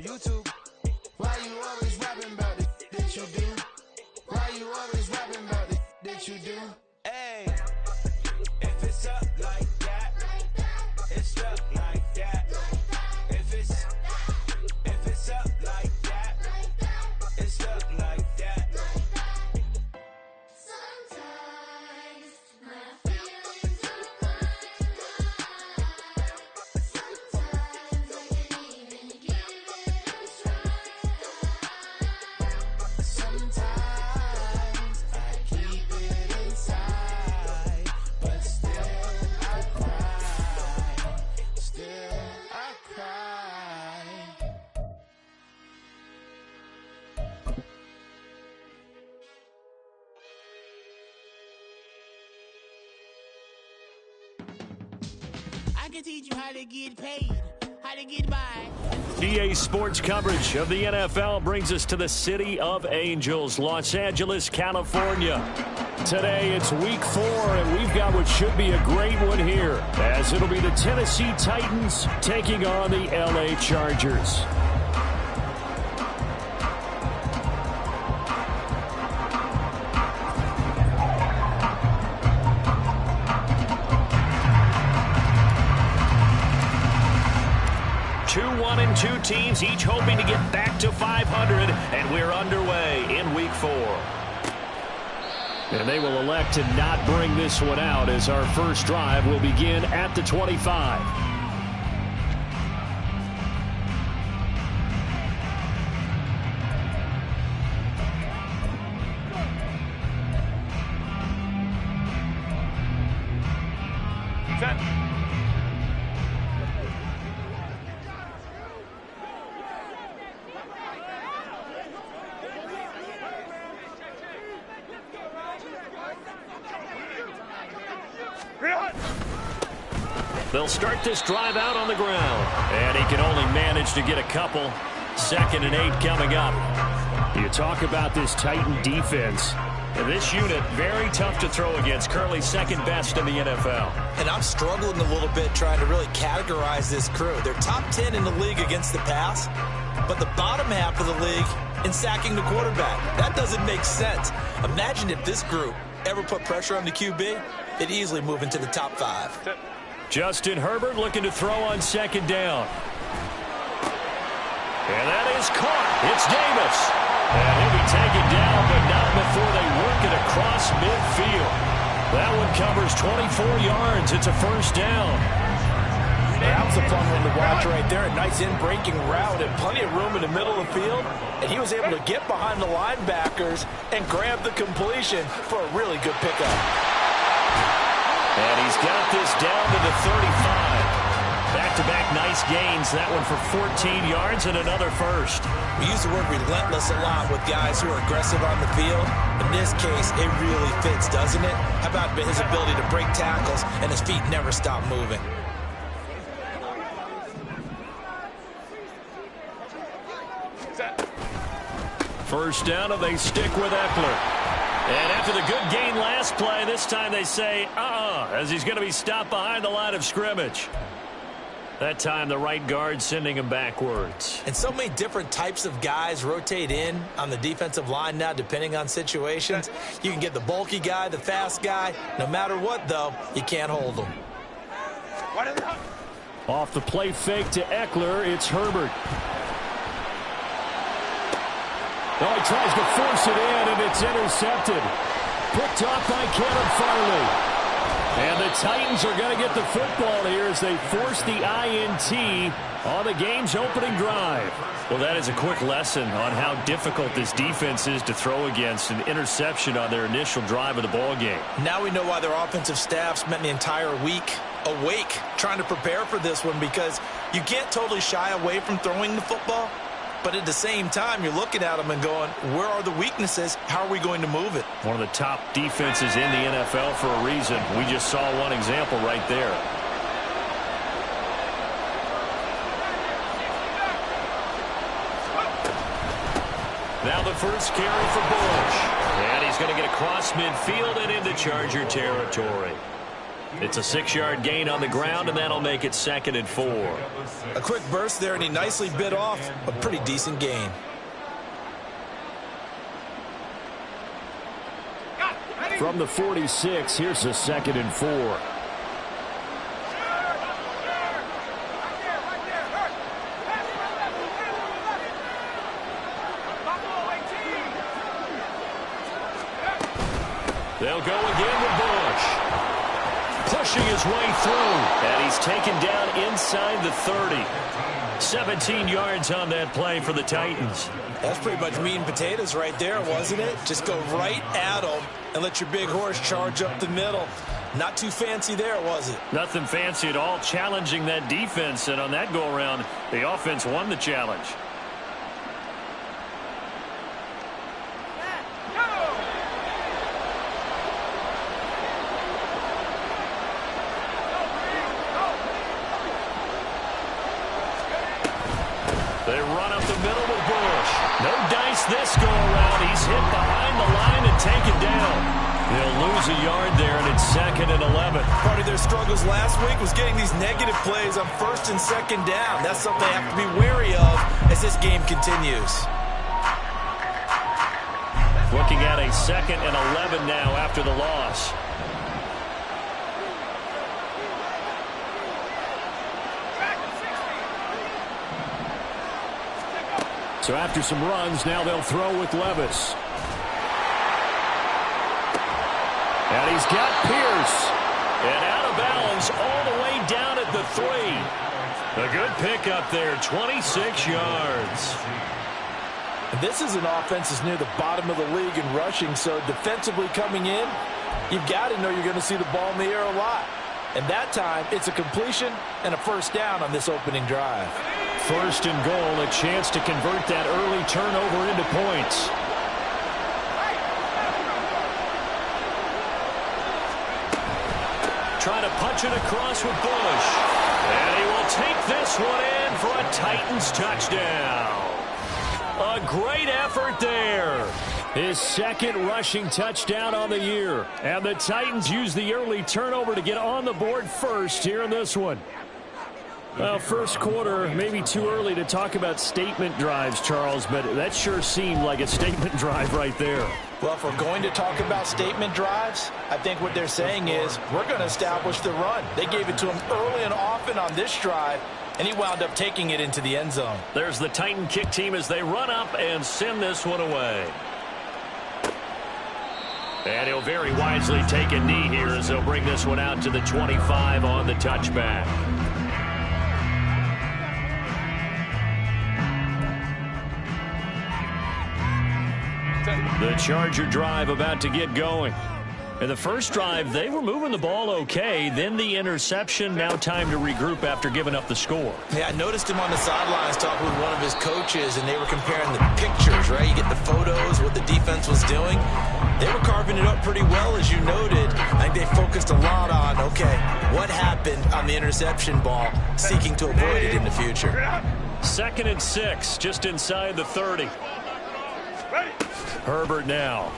YouTube. Why you always rapping about it that you do? Why you always rapping about it that you do? Hey, if it's up like that, it's stuck like that. If it's up like that, it's stuck like that. Sometimes my feelings are blind. Sometimes I can't even give it a try. Sometimes I keep it inside, but still I cry. Still I cry. I can teach you how to get paid, how to get by. EA Sports coverage of the NFL brings us to the City of Angels, Los Angeles, California. Today it's week 4, and we've got what should be a great one here, as it'll be the Tennessee Titans taking on the LA Chargers. Two 1-2 teams, each hoping to get back to 500, and we're underway in week 4. And they will elect to not bring this one out, as our first drive will begin at the 25. They'll start this drive out on the ground, and he can only manage to get a couple. 2nd and 8 coming up. You talk about this Titan defense, and this unit very tough to throw against, currently 2nd best in the NFL. And I'm struggling a little bit trying to really categorize this crew. They're top 10 in the league against the pass, but the bottom half of the league in sacking the quarterback. That doesn't make sense. Imagine if this group ever put pressure on the QB, they'd easily move into the top 5. Justin Herbert looking to throw on 2nd down. And that is caught. It's Davis. And he'll be taken down, but not before they work it across midfield. That one covers 24 yards. It's a first down. That was a fun one to watch right there. A nice in-breaking route and plenty of room in the middle of the field. And he was able to get behind the linebackers and grab the completion for a really good pickup. And he's got this down to the 35. Back-to-back nice gains. That one for 14 yards and another first. We use the word relentless a lot with guys who are aggressive on the field. In this case, it really fits, doesn't it? How about his ability to break tackles and his feet never stop moving? First down, and they stick with Eckler. And after the good gain last play, this time they say, as he's going to be stopped behind the line of scrimmage. That time, the right guard sending him backwards. And so many different types of guys rotate in on the defensive line now, depending on situations. You can get the bulky guy, the fast guy. No matter what, though, you can't hold them. Off the play fake to Eckler, it's Herbert. Oh, he tries to force it in, and it's intercepted. Picked off by Kevin Farley. And the Titans are going to get the football here as they force the INT on the game's opening drive. Well, that is a quick lesson on how difficult this defense is to throw against an interception on their initial drive of the ball game. Now we know why their offensive staff spent the entire week awake trying to prepare for this one, because you can't totally shy away from throwing the football. But at the same time, you're looking at them and going, where are the weaknesses? How are we going to move it? One of the top defenses in the NFL for a reason. We just saw one example right there. Now the first carry for Bush. And he's going to get across midfield and into Charger territory. It's a 6-yard gain on the ground, and that'll make it 2nd and 4. A quick burst there, and he nicely bit off a pretty decent gain. From the 46, here's a 2nd and 4. They'll go again with Bush. Pushing his way through. And he's taken down inside the 30. 17 yards on that play for the Titans. That's pretty much meat and potatoes right there, wasn't it? Just go right at them and let your big horse charge up the middle. Not too fancy there, was it? Nothing fancy at all, challenging that defense. And on that go-around, the offense won the challenge. They run up the middle with Bush. No dice this go-around. He's hit behind the line and taken down. They'll lose a yard there, and it's 2nd and 11. Part of their struggles last week was getting these negative plays on 1st and 2nd down. That's something they have to be wary of as this game continues. Looking at a 2nd and 11 now after the loss. So after some runs, now they'll throw with Levis. And he's got Pierce. And out of bounds all the way down at the 3. A good pickup there, 26 yards. And this is an offense that's near the bottom of the league in rushing, so defensively coming in, you've got to know you're going to see the ball in the air a lot. And that time, it's a completion and a 1st down on this opening drive. 1st and goal, a chance to convert that early turnover into points. Trying to punch it across with Bush. And he will take this one in for a Titans touchdown. A great effort there. His 2nd rushing touchdown on the year. And the Titans use the early turnover to get on the board first here in this one. Well, first quarter, maybe too early to talk about statement drives, Charles, but that sure seemed like a statement drive right there. Well, if we're going to talk about statement drives, I think what they're saying is we're going to establish the run. They gave it to him early and often on this drive, and he wound up taking it into the end zone. There's the Titan kick team as they run up and send this one away. And he'll very wisely take a knee here as they'll bring this one out to the 25 on the touchback. The Charger drive about to get going. In the first drive, they were moving the ball okay. Then the interception. Now time to regroup after giving up the score. Yeah, I noticed him on the sidelines talking with one of his coaches, and they were comparing the pictures, right? You get the photos, what the defense was doing. They were carving it up pretty well, as you noted. I think they focused a lot on, okay, what happened on the interception ball, seeking to avoid it in the future. 2nd and 6, just inside the 30. Herbert now.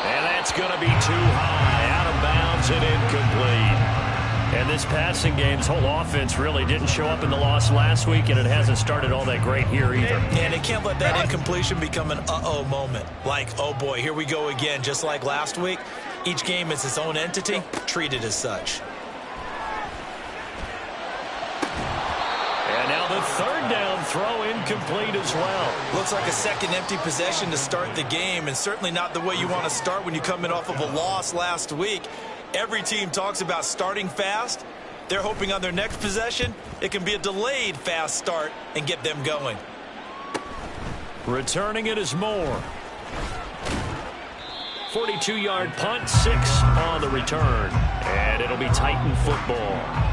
And that's going to be too high. Out of bounds and incomplete. And this passing game's whole offense really didn't show up in the loss last week, and it hasn't started all that great here either. And they can't let that incompletion become an uh-oh moment. Like, oh boy, here we go again. Just like last week, each game is its own entity, treated as such. And now the 3rd down throw incomplete as well. Looks like a second empty possession to start the game, and certainly not the way you want to start when you come in off of a loss last week. Every team talks about starting fast. They're hoping on their next possession, it can be a delayed fast start and get them going. Returning it is Moore. 42-yard punt, 6 on the return. And it'll be Titan football.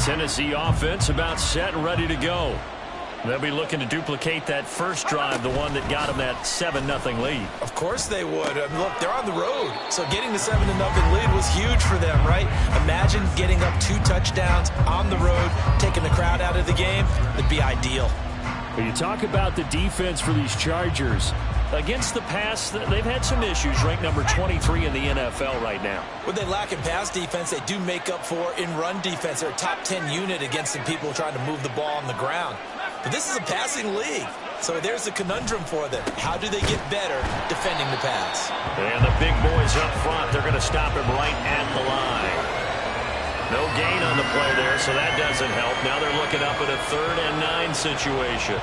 Tennessee offense about set and ready to go. They'll be looking to duplicate that first drive, the one that got them that 7-0 lead. Of course they would. Look, they're on the road, so getting the 7-0 lead was huge for them, right? Imagine getting up 2 touchdowns on the road, taking the crowd out of the game. It'd be ideal. When you talk about the defense for these Chargers, against the pass, they've had some issues, ranked number 23 in the NFL right now. What they lack in pass defense, they do make up for in run defense. They're a top 10 unit against some people trying to move the ball on the ground. But this is a passing league, so there's a conundrum for them. How do they get better defending the pass? And the big boys up front, they're going to stop him right at the line. No gain on the play there, so that doesn't help. Now they're looking up at a 3rd and 9 situation.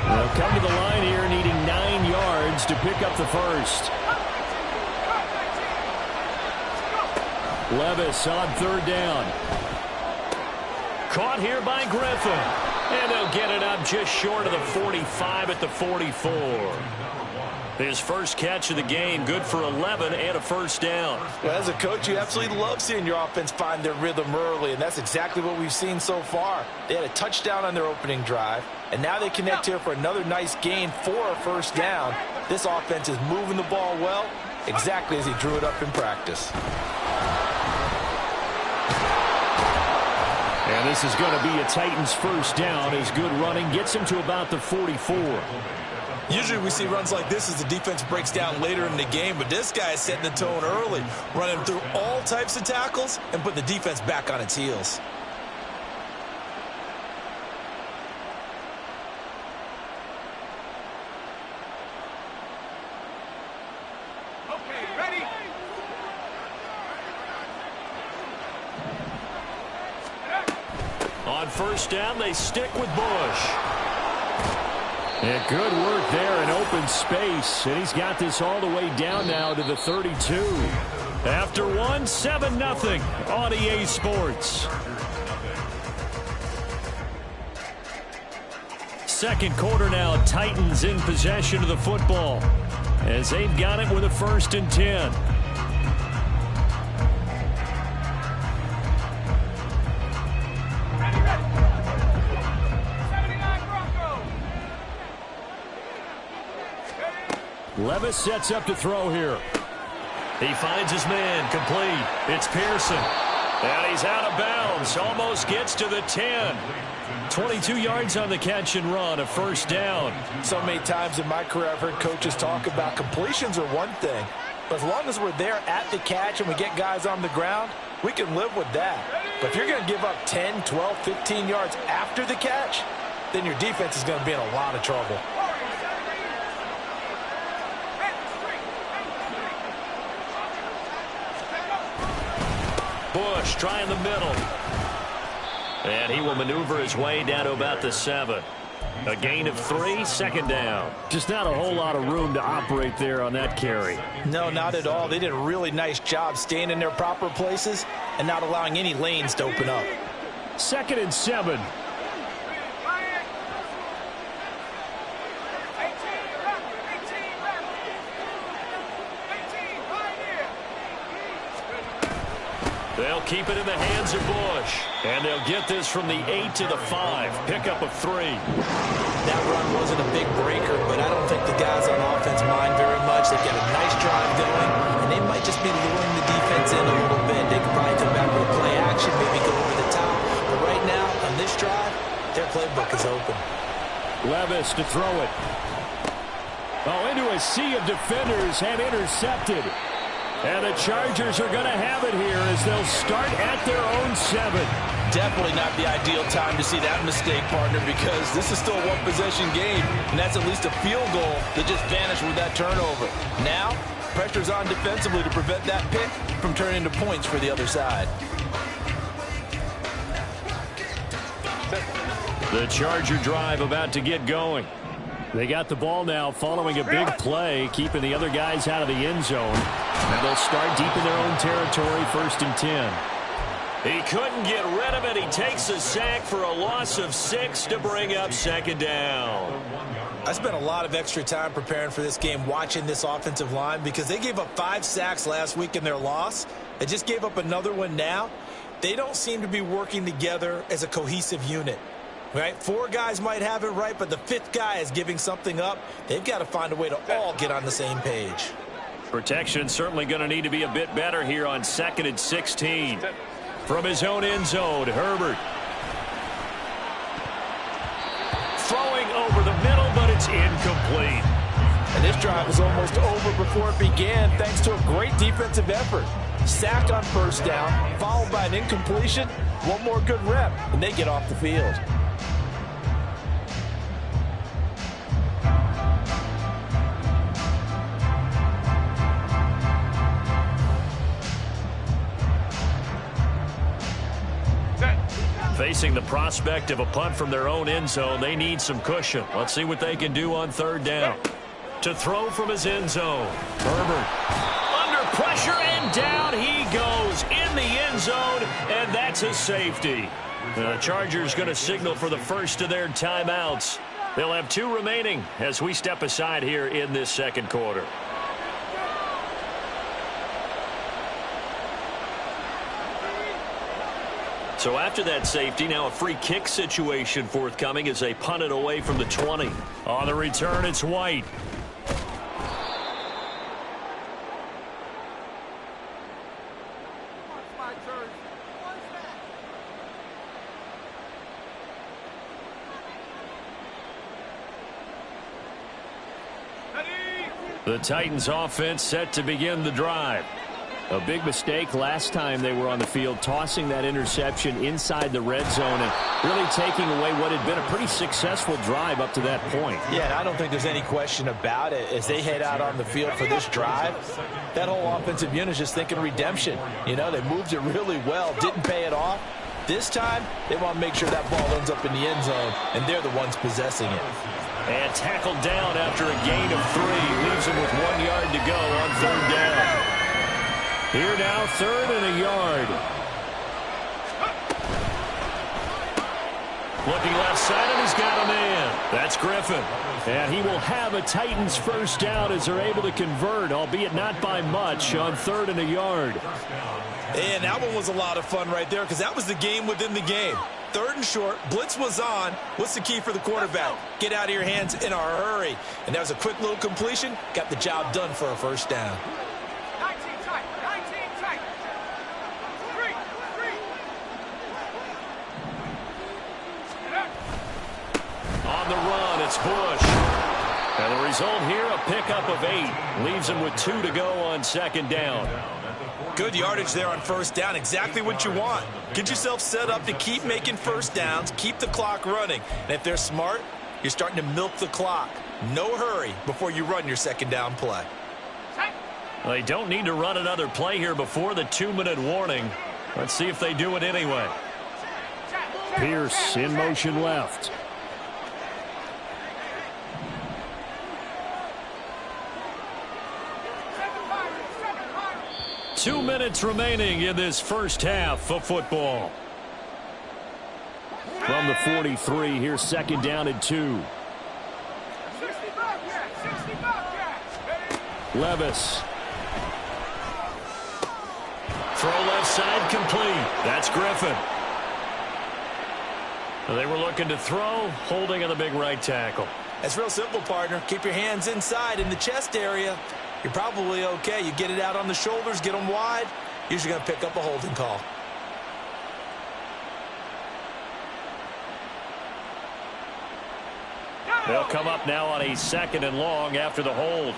They'll come to the line here needing 9 yards to pick up the first. Levis on 3rd down. Caught here by Griffin. And they'll get it up just short of the 45 at the 44. His first catch of the game, good for 11 and a first down. Well, as a coach, you absolutely love seeing your offense find their rhythm early, and that's exactly what we've seen so far. They had a touchdown on their opening drive, and now they connect here for another nice gain for a first down. This offense is moving the ball well, exactly as he drew it up in practice. And this is going to be a Titans first down as good running gets him to about the 44. Usually we see runs like this as the defense breaks down later in the game, but this guy is setting the tone early, running through all types of tackles and putting the defense back on its heels. Okay, ready? On first down, they stick with Bush. And good work there in open space. And he's got this all the way down now to the 32. After 1, 7-0 on EA Sports. Second quarter now, Titans in possession of the football as they've got it with a 1st and 10. Levis sets up to throw here. He finds his man, complete. It's Pearson. And he's out of bounds. Almost gets to the 10. 22 yards on the catch and run, a first down. So many times in my career I've heard coaches talk about completions are one thing, but as long as we're there at the catch and we get guys on the ground, we can live with that. But if you're going to give up 10, 12, 15 yards after the catch, then your defense is going to be in a lot of trouble. Bush trying the middle. And he will maneuver his way down to about the 7. A gain of 3, 2nd down. Just not a whole lot of room to operate there on that carry. No, not at all. They did a really nice job staying in their proper places and not allowing any lanes to open up. 2nd and 7. They'll keep it in the hands of Bush. And they'll get this from the 8 to the 5. Pickup of 3. That run wasn't a big breaker, but I don't think the guys on offense mind very much. They've got a nice drive going, and they might just be luring the defense in a little bit. They could probably come back with play action, maybe go over the top. But right now, on this drive, their playbook is open. Levis to throw it. Oh, into a sea of defenders and intercepted. And the Chargers are going to have it here as they'll start at their own 7. Definitely not the ideal time to see that mistake, partner, because this is still a one-possession game, and that's at least a field goal that just vanished with that turnover. Now, pressure's on defensively to prevent that pick from turning into points for the other side. The Charger drive about to get going. They got the ball now following a big play, keeping the other guys out of the end zone. And they'll start deep in their own territory, 1st and 10. He couldn't get rid of it. He takes a sack for a loss of 6 to bring up 2nd down. I spent a lot of extra time preparing for this game, watching this offensive line, because they gave up 5 sacks last week in their loss. They just gave up another one now. they don't seem to be working together as a cohesive unit. Right? 4 guys might have it right, but the 5th guy is giving something up. They've got to find a way to all get on the same page. Protection certainly going to need to be a bit better here on 2nd and 16. From his own end zone, Herbert. Throwing over the middle, but it's incomplete. And this drive was almost over before it began thanks to a great defensive effort. Sacked on first down, followed by an incompletion. One more good rep, and they get off the field. Facing the prospect of a punt from their own end zone, they need some cushion. Let's see what they can do on 3rd down. To throw from his end zone, Herbert. Under pressure, and down he goes in the end zone, and that's a safety. The Chargers going to signal for the first of their timeouts. They'll have 2 remaining as we step aside here in this 2nd quarter. So after that safety, now a free kick situation forthcoming as they punt it away from the 20. On the return, it's White. The Titans offense set to begin the drive. A big mistake last time they were on the field, tossing that interception inside the red zone and really taking away what had been a pretty successful drive up to that point. Yeah, and I don't think there's any question about it. As they head out on the field for this drive, that whole offensive unit is just thinking redemption. You know, they moved it really well, didn't pay it off. This time, they want to make sure that ball ends up in the end zone, and they're the ones possessing it. And tackled down after a gain of 3. Leaves him with 1 yard to go on 3rd down. Here now, 3rd and a yard. Looking left side, and he's got a man. That's Griffin. And he will have a Titans first down as they're able to convert, albeit not by much, on 3rd and a yard. And that one was a lot of fun right there because that was the game within the game. 3rd and short, blitz was on. What's the key for the quarterback? Get out of your hands in a hurry. And that was a quick little completion. Got the job done for a first down. On the run, it's Bush. And the result here, a pickup of 8. Leaves him with 2 to go on 2nd down. Good yardage there on first down. Exactly what you want. Get yourself set up to keep making first downs, keep the clock running. And if they're smart, you're starting to milk the clock. No hurry before you run your 2nd down play. They don't need to run another play here before the 2-minute warning. Let's see if they do it anyway. Pierce in motion left. Two minutes remaining in this first half of football. From the 43, here's 2nd down and 2. Levis. Throw left side complete. That's Griffin. They were looking to throw, holding on the big right tackle. It's real simple, partner. Keep your hands inside in the chest area. You're probably okay. You get it out on the shoulders, get them wide. Usually going to pick up a holding call. They'll come up now on a 2nd and long after the hold.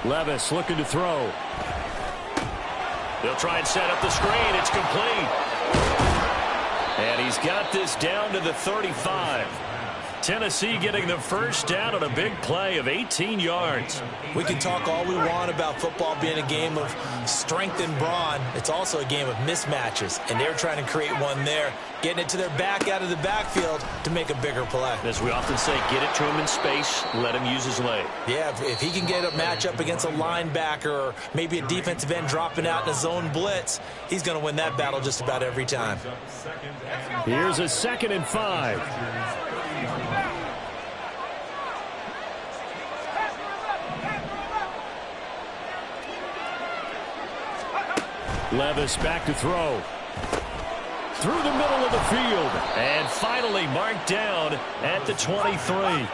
Levis looking to throw. They'll try and set up the screen. It's complete. And he's got this down to the 35. Tennessee getting the first down on a big play of 18 yards. We can talk all we want about football being a game of strength and brawn. It's also a game of mismatches, and they're trying to create one there, getting it to their back out of the backfield to make a bigger play. As we often say, get it to him in space, let him use his leg. Yeah, if he can get a matchup against a linebacker or maybe a defensive end dropping out in a zone blitz, he's going to win that battle just about every time. Here's a 2nd and 5. Levis back to throw. Through the middle of the field. And finally marked down at the 23.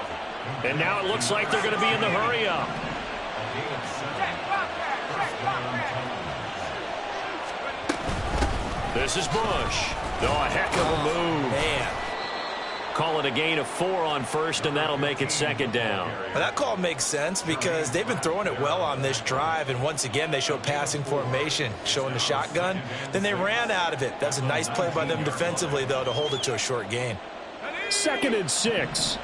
And now it looks like they're going to be in the hurry-up. This is Bush. Oh, a heck of a move. Man. Call it a gain of 4 on first, and that'll make it second down. Well, that call makes sense because they've been throwing it well on this drive, and once again, they show passing formation, showing the shotgun. Then they ran out of it. That's a nice play by them defensively, though, to hold it to a short gain. 2nd and 6.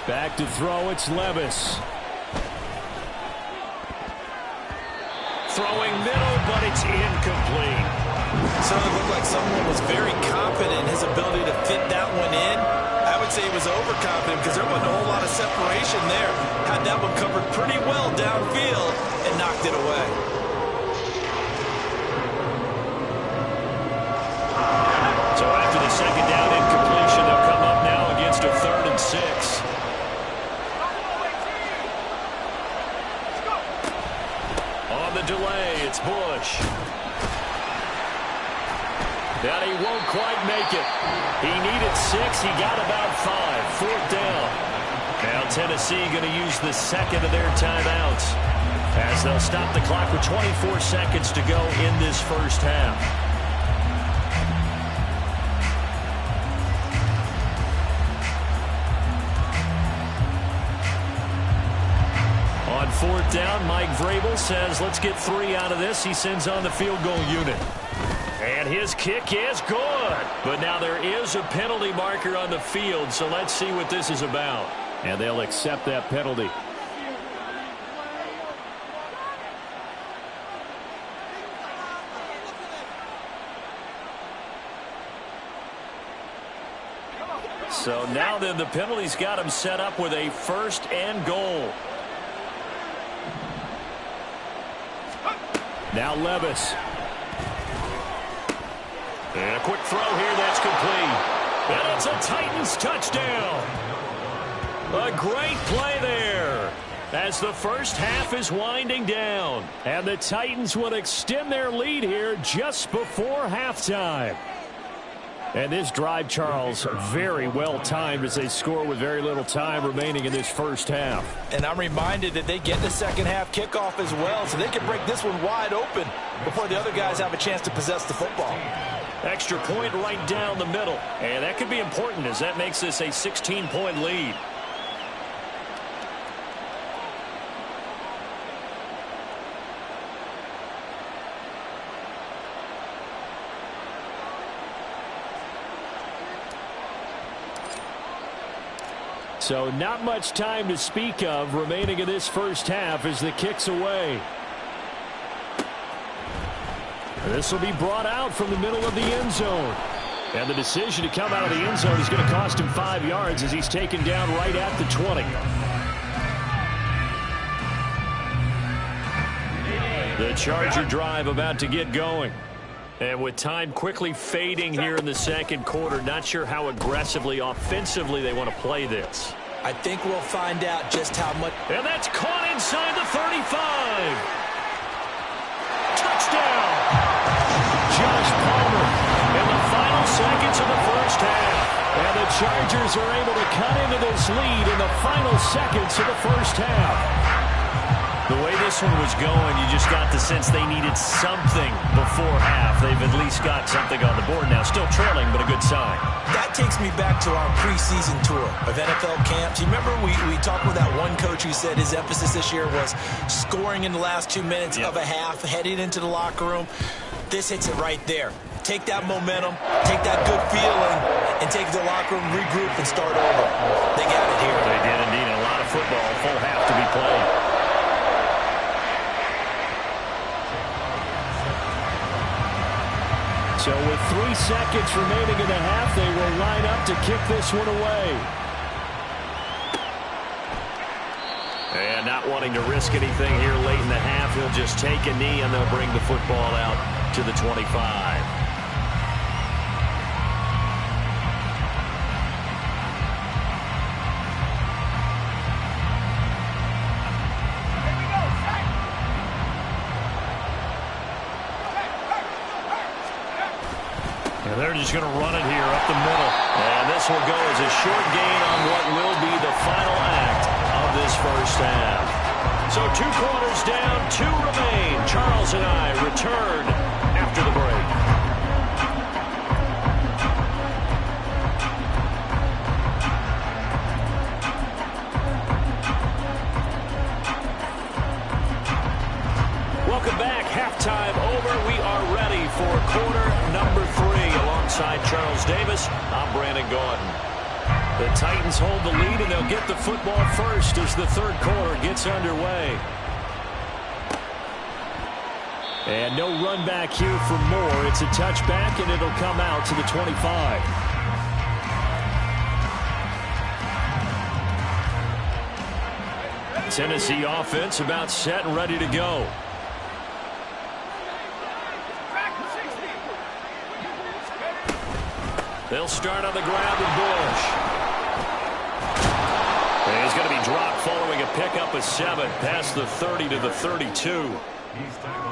Back to throw, it's Levis. Throwing middle, but it's incomplete. So it looked like someone was very confident in his ability to fit that one in. I would say he was overconfident because there wasn't a whole lot of separation there. Had that one covered pretty well downfield and knocked it away. So after the second down incompletion, they'll come up now against a 3rd and 6. On the delay, it's Bush. And he won't quite make it. He needed 6. He got about 5. 4th down. Now Tennessee going to use the second of their timeouts as they'll stop the clock with 24 seconds to go in this first half. On 4th down, Mike Vrabel says, let's get 3 out of this. He sends on the field goal unit. And his kick is good. But now there is a penalty marker on the field, so let's see what this is about. And they'll accept that penalty. So now then the penalty's got him set up with a 1st and goal. Now Levis. And a quick throw here, that's complete. And it's a Titans touchdown. A great play there as the first half is winding down. And the Titans will extend their lead here just before halftime. And this drive, Charles, very well timed as they score with very little time remaining in this first half. And I'm reminded that they get the second half kickoff as well, so they can break this one wide open before the other guys have a chance to possess the football. Extra point right down the middle. And that could be important as that makes this a 16-point lead. So not much time to speak of remaining in this first half as the kick's away. This will be brought out from the middle of the end zone. And the decision to come out of the end zone is going to cost him 5 yards as he's taken down right at the 20. The Charger drive about to get going. And with time quickly fading here in the second quarter, not sure how aggressively, offensively they want to play this. I think we'll find out just how much. And that's caught inside the 35. Touchdown. Josh Palmer in the final seconds of the first half. And the Chargers are able to cut into this lead in the final seconds of the first half. The way this one was going, you just got the sense they needed something before half. They've at least got something on the board now. Still trailing, but a good sign. That takes me back to our preseason tour of NFL camps. You remember we talked with that one coach who said his emphasis this year was scoring in the last 2 minutes of a half, heading into the locker room. This hits it right there. Take that momentum, take that good feeling, and take the locker room, regroup, and start over. They got it here. They did indeed. A lot of football, full half to be played. So with 3 seconds remaining in the half, they will line up to kick this one away. And not wanting to risk anything here late in the half, he'll just take a knee and they'll bring the football out to the 25. And they're just going to run it here up the middle. And this will go as a short gain on what will be the final act of this first half. So 2 quarters down, 2 remain. Charles and I return after the break. Welcome back. Halftime over. We are ready for quarter number 3. Alongside Charles Davis, I'm Brandon Gordon. The Titans hold the lead, and they'll get the football first as the third quarter gets underway. And no run back here for Moore. It's a touchback, and it'll come out to the 25. Tennessee offense about set and ready to go. They'll start on the ground with Bush. And he's going to be dropped following a pickup of 7 past the 30 to the 32.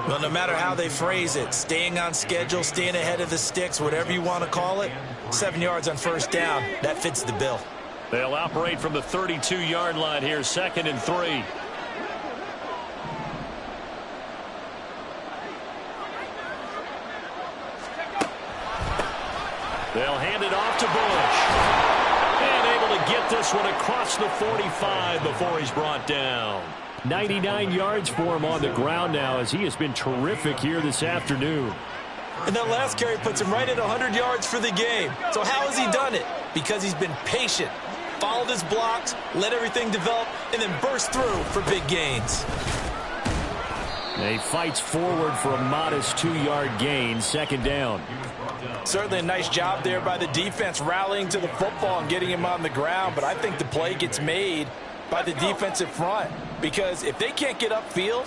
Well, no matter how they phrase it, staying on schedule, staying ahead of the sticks, whatever you want to call it, 7 yards on first down, that fits the bill. They'll operate from the 32-yard line here, 2nd and 3. They'll hand it off to Bush. And able to get this one across the 45 before he's brought down. 99 yards for him on the ground now, as he has been terrific here this afternoon. And that last carry puts him right at 100 yards for the game. So how has he done it? Because he's been patient, followed his blocks, let everything develop, and then burst through for big gains. And he fights forward for a modest 2-yard gain, 2nd down. Certainly a nice job there by the defense rallying to the football and getting him on the ground, but I think the play gets made by the defensive front, because if they can't get upfield,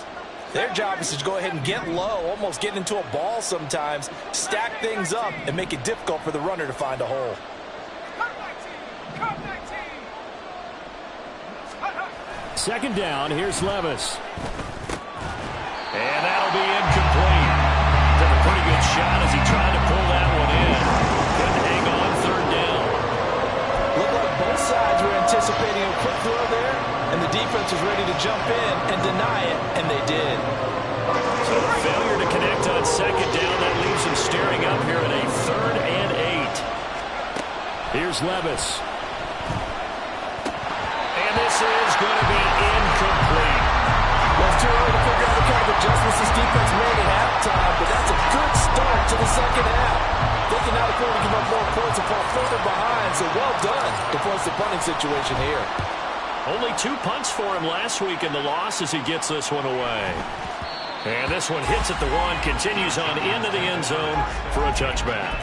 their job is to go ahead and get low, almost get into a ball sometimes, stack things up, and make it difficult for the runner to find a hole. Second down, here's Levis. And that'll be incomplete. Took a pretty good shot as he tried to pull that one in. Couldn't hang on 3rd down. Looked like both sides were anticipating a quick throw there, and the defense was ready to jump in and deny it, and they did. So failure to connect on 2nd down. That leaves him staring up here at a 3rd and 8. Here's Levis. And this is going to be incomplete. Well, it's too early to figure out the kind of adjustments this defense made at halftime, but that's a good start to the second half. They can now afford to give up more points and fall further behind, so well done to force the punting situation here. Only 2 punts for him last week in the loss as he gets this one away. And this one hits at the 1, continues on into the end zone for a touchback.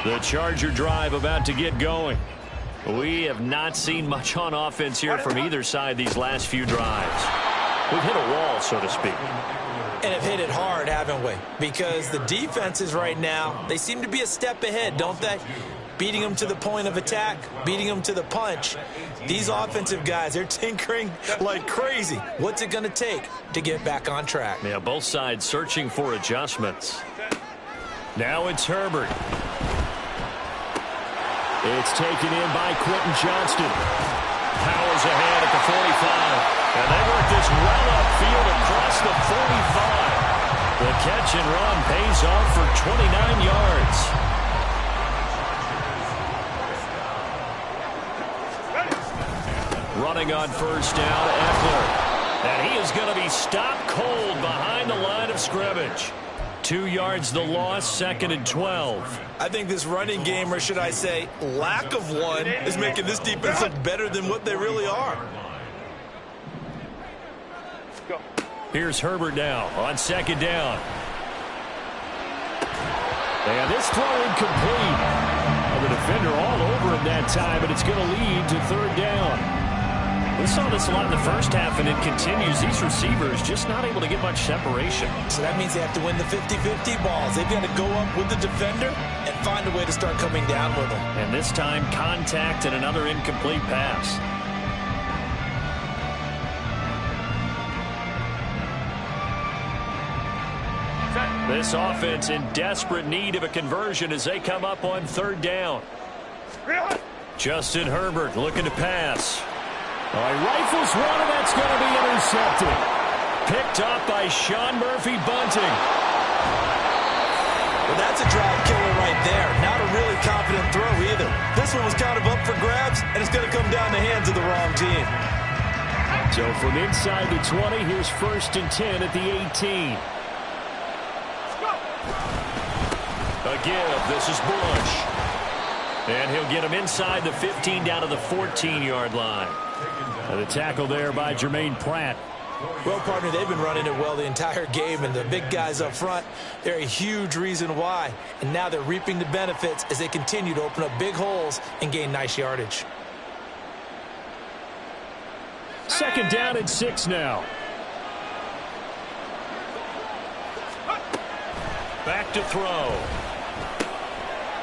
The Charger drive about to get going. We have not seen much on offense here from either side these last few drives. We've hit a wall, so to speak. And have hit it hard, haven't we? Because the defenses right now, they seem to be a step ahead, don't they? Beating them to the point of attack, beating them to the punch. These offensive guys, they're tinkering like crazy. What's it going to take to get back on track? Yeah, both sides searching for adjustments. Now it's Herbert. It's taken in by Quentin Johnston. Powers ahead at the 45. And they work this well upfield across the 45. The catch and run pays off for 29 yards. Running on first down, Eckler. And he is going to be stopped cold behind the line of scrimmage. 2 yards the loss, 2nd and 12. I think this running game, or should I say lack of one, is making this defense look better than what they really are. Here's Herbert now on 2nd down. And this throw incomplete. And the defender all over him that time, but it's going to lead to 3rd down. We saw this a lot in the first half, and it continues. These receivers just not able to get much separation. So that means they have to win the 50-50 balls. They've got to go up with the defender and find a way to start coming down with them. And this time, contact and another incomplete pass. This offense in desperate need of a conversion as they come up on third down. Justin Herbert looking to pass. He rifles one, and that's going to be intercepted. Picked up by Sean Murphy-Bunting. Well, that's a drive killer right there. Not a really confident throw either. This one was kind of up for grabs, and it's going to come down the hands of the wrong team. So from inside the 20, here's 1st and 10 at the 18. A give. This is Bush. And he'll get him inside the 15 down to the 14-yard line. And the tackle there by Jermaine Pratt. Well, partner, they've been running it well the entire game, and the big guys up front, they're a huge reason why. And now they're reaping the benefits as they continue to open up big holes and gain nice yardage. 2nd down and 6 now. Back to throw.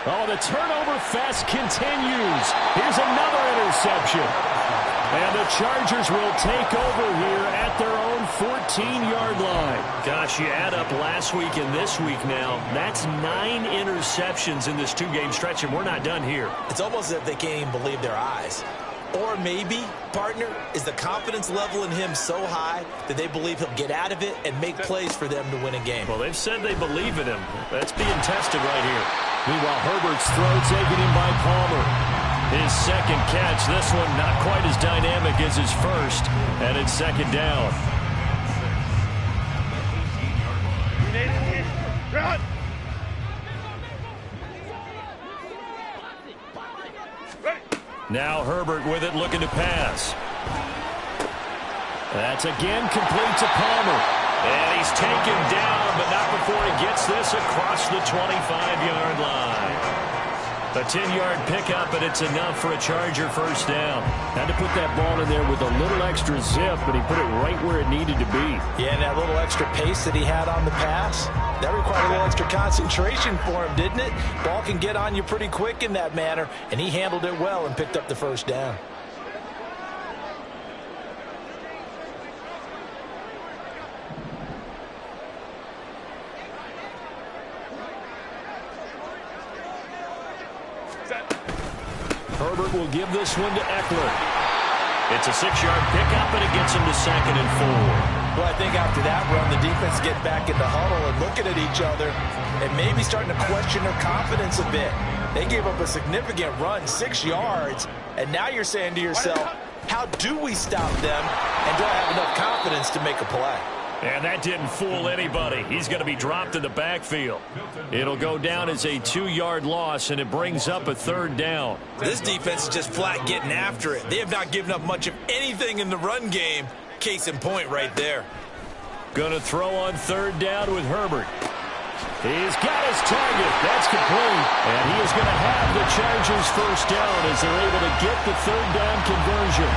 Oh, the turnover fest continues. Here's another interception. And the Chargers will take over here at their own 14-yard line. Gosh, you add up last week and this week now. That's 9 interceptions in this 2-game stretch, and we're not done here. It's almost as if they can't even believe their eyes. Or maybe, partner, is the confidence level in him so high that they believe he'll get out of it and make plays for them to win a game. Well, they've said they believe in him. That's being tested right here. Meanwhile, Herbert's throw taken in by Palmer. His 2nd catch, this one not quite as dynamic as his first, and it's 2nd down. Now Herbert with it, looking to pass. That's again complete to Palmer. And he's taken down, but not before he gets this across the 25-yard line. A 10-yard pickup, and it's enough for a Charger 1st down. Had to put that ball in there with a little extra zip, but he put it right where it needed to be. Yeah, and that little extra pace that he had on the pass, that required a little extra concentration for him, didn't it? Ball can get on you pretty quick in that manner, and he handled it well and picked up the 1st down. Herbert will give this one to Eckler. It's a 6-yard pickup, and it gets him to 2nd and 4. Well, I think after that run, the defense get back in the huddle and looking at each other and maybe starting to question their confidence a bit. They gave up a significant run, 6 yards, and now you're saying to yourself, how do we stop them, and do I have enough confidence to make a play? And that didn't fool anybody. He's going to be dropped in the backfield. It'll go down as a 2-yard loss, and it brings up a 3rd down. This defense is just flat getting after it. They have not given up much of anything in the run game. Case in point right there. Going to throw on 3rd down with Herbert. He's got his target. That's complete. And he is going to have the Chargers 1st down as they're able to get the 3rd down conversion.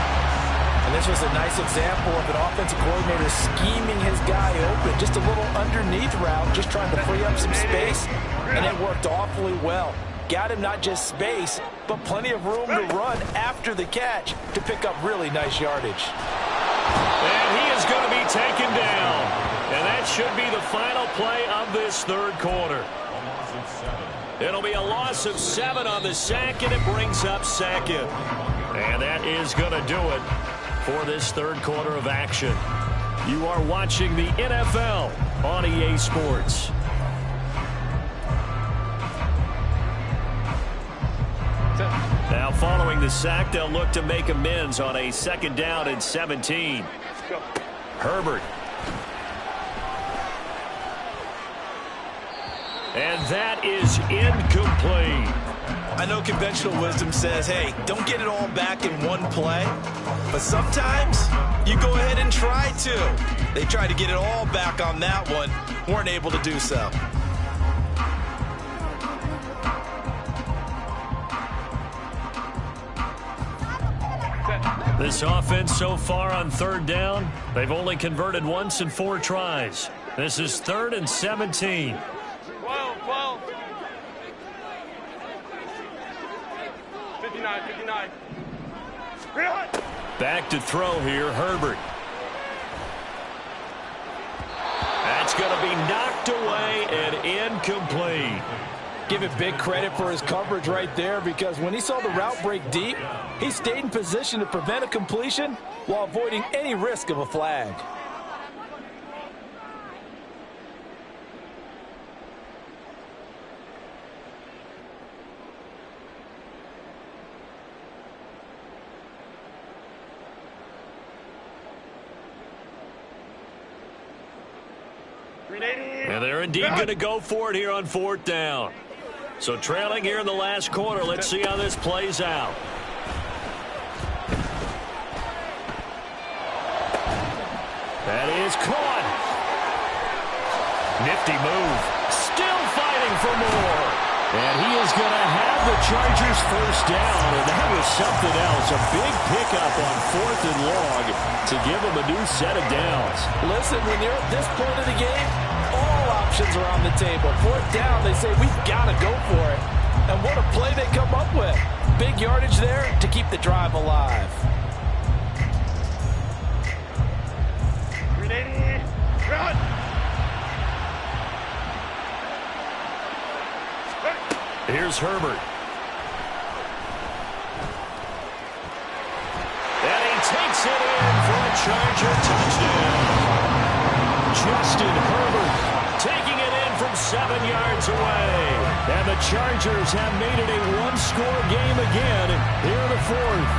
And this was a nice example of an offensive coordinator scheming his guy open. Just a little underneath route, just trying to free up some space, and it worked awfully well. Got him not just space, but plenty of room to run after the catch to pick up really nice yardage. And he is going to be taken down. And that should be the final play of this 3rd quarter. It'll be a loss of 7 on the sack, and it brings up 2nd. And that is going to do it for this 3rd quarter of action. You are watching the NFL on EA Sports. Now following the sack, they'll look to make amends on a 2nd down and 17. Herbert. And that is incomplete. I know conventional wisdom says, hey, don't get it all back in one play. But sometimes you go ahead and try to. They tried to get it all back on that one. Weren't able to do so. This offense so far on 3rd down, they've only converted once in 4 tries. This is 3rd and 17. 59. Back to throw here, Herbert. That's going to be knocked away and incomplete. Give it big credit for his coverage right there, because when he saw the route break deep, he stayed in position to prevent a completion while avoiding any risk of a flag. And they're indeed going to go for it here on 4th down. So trailing here in the last quarter. Let's see how this plays out. That is caught. Nifty move. Still fighting for more. And he is going to have the Chargers first down. And that was something else. A big pickup on 4th and long to give him a new set of downs. Listen, when you're at this point of the game, all options are on the table. 4th down, they say, we've got to go for it. And what a play they come up with. Big yardage there to keep the drive alive. Ready, run! Here's Herbert. And he takes it in for a Charger touchdown. Justin Herbert taking it in from 7 yards away. And the Chargers have made it a one-score game again here in the 4th.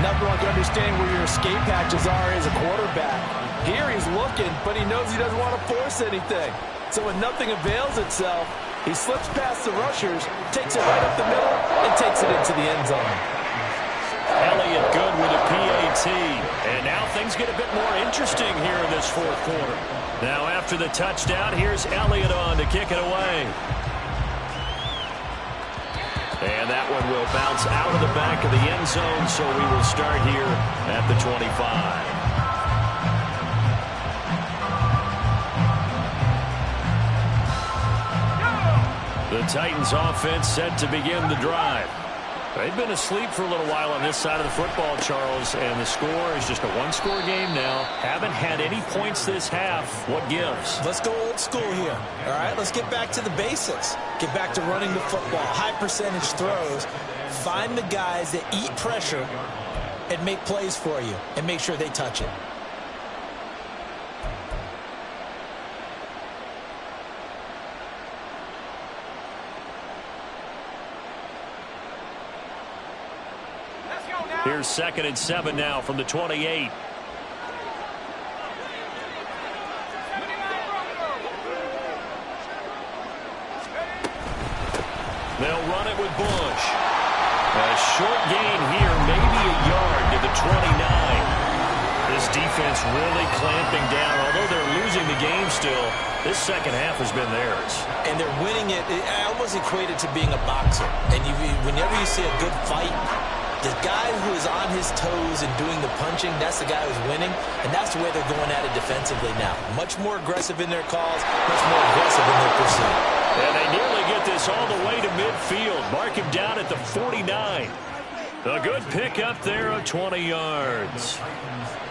Nothing like understanding where your escape hatches are as a quarterback. Here he's looking, but he knows he doesn't want to force anything. So when nothing avails itself, he slips past the rushers, takes it right up the middle, and takes it into the end zone. Elliott good with a PAT. And now things get a bit more interesting here in this 4th quarter. Now after the touchdown, here's Elliott on to kick it away. And that one will bounce out of the back of the end zone, so we will start here at the 25. The Titans offense set to begin the drive. They've been asleep for a little while on this side of the football, Charles, and the score is just a one-score game now. Haven't had any points this half. What gives? Let's go old school here. All right, let's get back to the basics. Get back to running the football, high percentage throws. Find the guys that eat pressure and make plays for you and make sure they touch it. Here's 2nd and 7 now from the 28. They'll run it with Bush. A short gain here, maybe a yard to the 29. This defense really clamping down. Although they're losing the game still, this second half has been theirs. And they're winning it. I almost equate it to being a boxer. And whenever you see a good fight, the guy who is on his toes and doing the punching, that's the guy who's winning. And that's the way they're going at it defensively now. Much more aggressive in their calls, much more aggressive in their pursuit. And they nearly get this all the way to midfield. Mark him down at the 49. A good pickup there of 20 yards.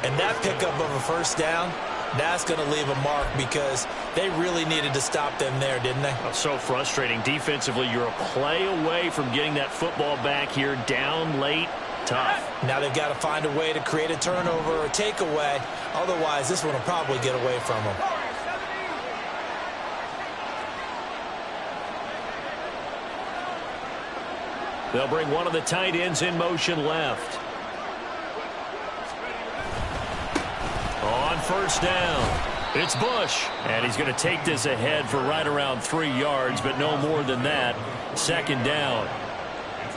And that pickup of a first down, that's going to leave a mark because they really needed to stop them there, didn't they? Oh, so frustrating. Defensively, you're a play away from getting that football back here. Down late, tough. Now they've got to find a way to create a turnover or a takeaway. Otherwise, this one will probably get away from them. They'll bring one of the tight ends in motion left. On first down, it's Bush. And he's going to take this ahead for right around 3 yards, but no more than that. 2nd down.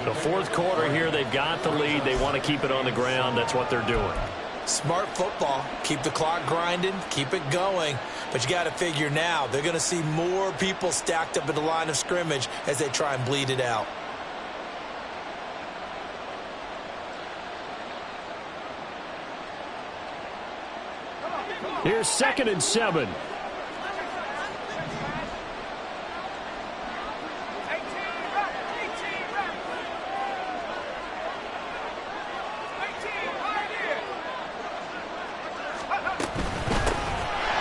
The 4th quarter here, they've got the lead. They want to keep it on the ground. That's what they're doing. Smart football. Keep the clock grinding. Keep it going. But you got to figure now, they're going to see more people stacked up at the line of scrimmage as they try and bleed it out. Here's 2nd and 7.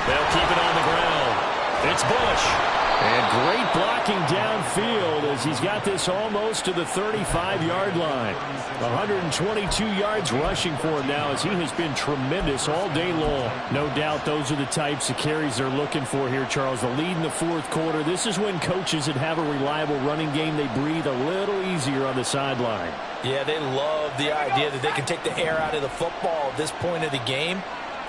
They'll keep it on the ground. It's Bush. And great blocking downfield as he's got this almost to the 35-yard line. 122 yards rushing for him now as he has been tremendous all day long. No doubt those are the types of carries they're looking for here, Charles. The lead in the fourth quarter. This is when coaches that have a reliable running game, they breathe a little easier on the sideline. Yeah, they love the idea that they can take the air out of the football at this point of the game.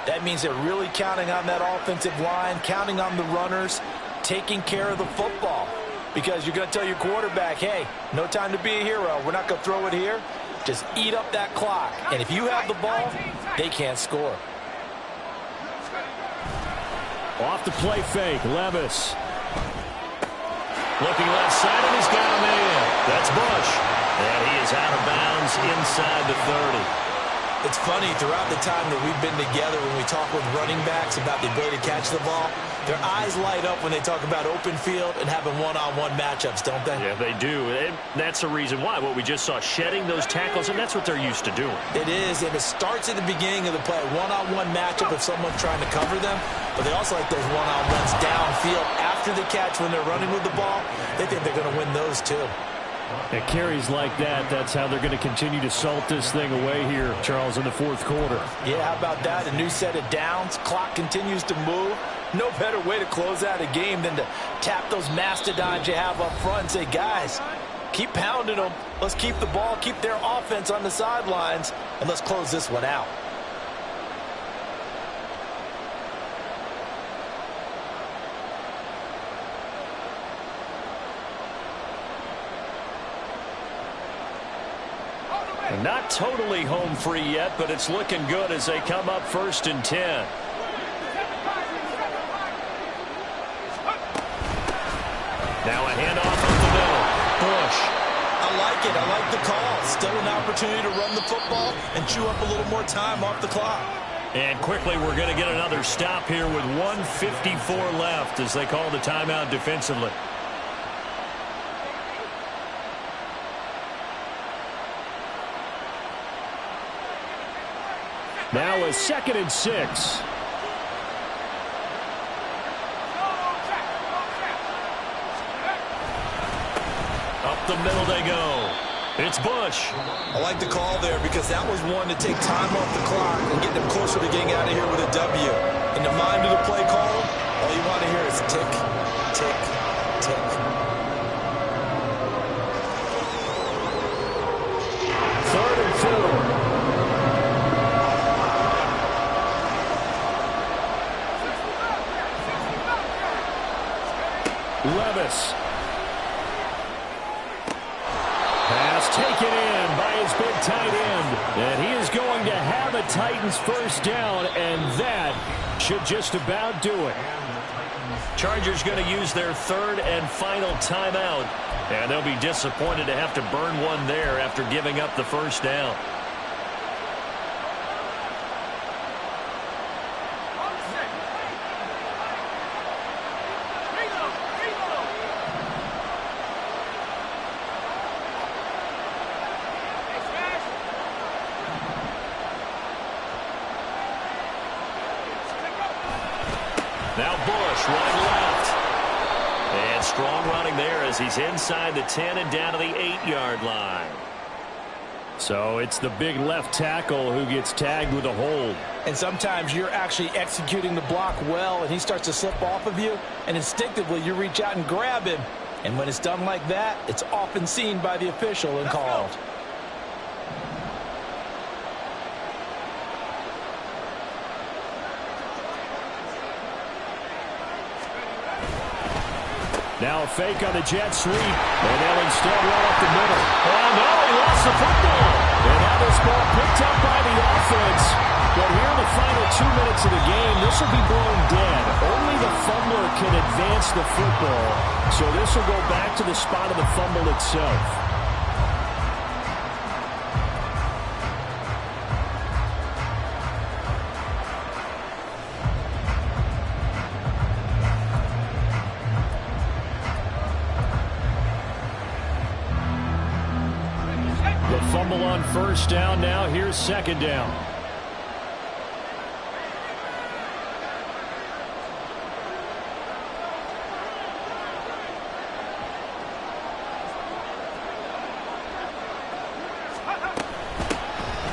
That means they're really counting on that offensive line, counting on the runners, taking care of the football. Because you're going to tell your quarterback, hey, no time to be a hero. We're not going to throw it here. Just eat up that clock. And if you have the ball, they can't score. Off the play fake, Levis. Looking left side, and he's got him in. That's Bush. And he is out of bounds inside the 30. It's funny, throughout the time that we've been together, when we talk with running backs about the ability to catch the ball, their eyes light up when they talk about open field and having one-on-one matchups, don't they? Yeah, they do. And that's the reason why. What we just saw, shedding those tackles, and that's what they're used to doing. It is, and it starts at the beginning of the play, one-on-one matchup if someone's trying to cover them, but they also like those one-on-ones downfield after the catch when they're running with the ball. They think they're going to win those too. It carries like that. That's how they're going to continue to salt this thing away here, Charles, in the fourth quarter. Yeah, how about that? A new set of downs. Clock continues to move. No better way to close out a game than to tap those mastodons you have up front and say, guys, keep pounding them. Let's keep the ball, keep their offense on the sidelines, and let's close this one out. Not totally home free yet, but it's looking good as they come up 1st and 10. Now a handoff up the middle. Bush. I like it. I like the call. Still an opportunity to run the football and chew up a little more time off the clock. And quickly we're going to get another stop here with 1:54 left as they call the timeout defensively. Now a 2nd and 6. Up the middle they go. It's Bush. I like the call there because that was one to take time off the clock and get them closer to getting out of here with a W. In the mind of the play call, all you want to hear is tick, tick, tick. 3rd and 4. Levis. Pass taken in by his big tight end. And he is going to have a Titans first down, and that should just about do it. Chargers going to use their 3rd and final timeout. And they'll be disappointed to have to burn one there after giving up the first down. Now Bush running left. And strong running there as he's inside the 10 and down to the 8-yard line. So it's the big left tackle who gets tagged with a hold. And sometimes you're actually executing the block well, and he starts to slip off of you, and instinctively you reach out and grab him. And when it's done like that, it's often seen by the official and called. Now a fake on the jet sweep, and they'll instead run up the middle. Oh, no, he lost the football. And now this ball picked up by the offense. But here in the final 2 minutes of the game, this will be blown dead. Only the fumbler can advance the football, so this will go back to the spot of the fumble itself. Fumble on first down. Now here's 2nd down.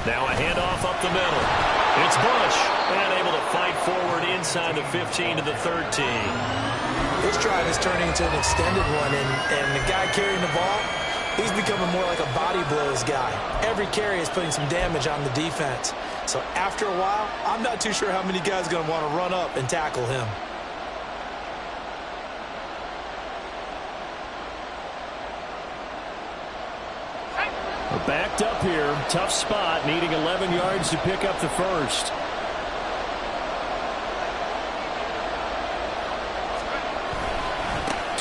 Now a handoff up the middle. It's Bush, and able to fight forward inside the 15 to the 13. This drive is turning into an extended one, and the guy carrying the ball, he's becoming more like a body blows guy. Every carry is putting some damage on the defense. So after a while, I'm not too sure how many guys are going to want to run up and tackle him. We're backed up here. Tough spot, needing 11 yards to pick up the first.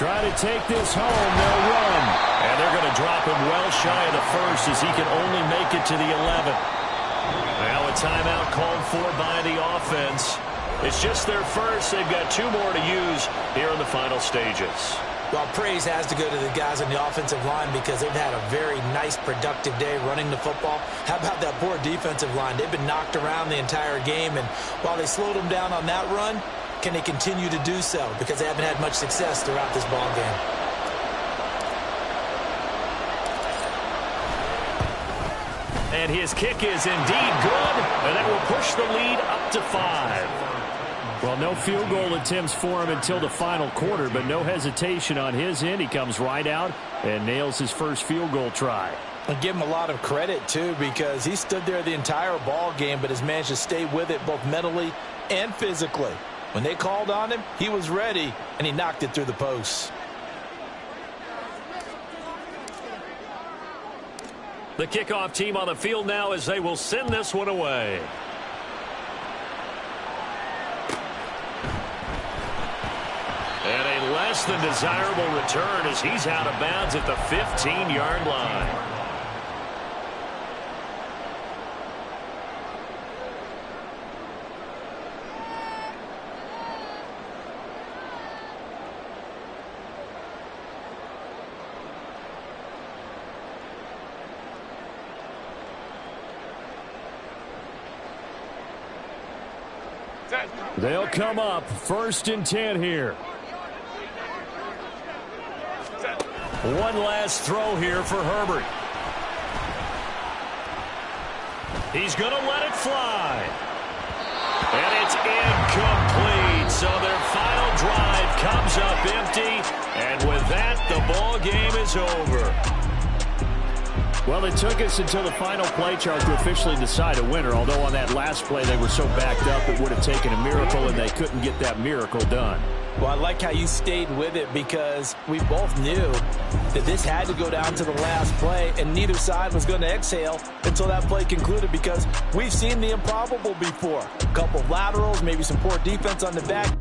Try to take this home. They'll run. And they're going to drop him well shy of the first as he can only make it to the 11. Now a timeout called for by the offense. It's just their first. They've got 2 more to use here in the final stages. Well, praise has to go to the guys on the offensive line because they've had a very nice, productive day running the football. How about that poor defensive line? They've been knocked around the entire game, and while they slowed them down on that run, can they continue to do so? Because they haven't had much success throughout this ball game. And his kick is indeed good, and that will push the lead up to 5. Well, no field goal attempts for him until the final quarter, but no hesitation on his end. He comes right out and nails his first field goal try. And give him a lot of credit, too, because he stood there the entire ball game, but has managed to stay with it both mentally and physically. When they called on him, he was ready, and he knocked it through the posts. The kickoff team on the field now as they will send this one away. And a less than desirable return as he's out of bounds at the 15-yard line. They'll come up 1st and 10 here. One last throw here for Herbert. He's going to let it fly. And it's incomplete. So their final drive comes up empty. And with that, the ball game is over. Well, it took us until the final play chart to officially decide a winner, although on that last play they were so backed up it would have taken a miracle, and they couldn't get that miracle done. Well, I like how you stayed with it because we both knew that this had to go down to the last play, and neither side was going to exhale until that play concluded because we've seen the improbable before. A couple of laterals, maybe some poor defense on the back.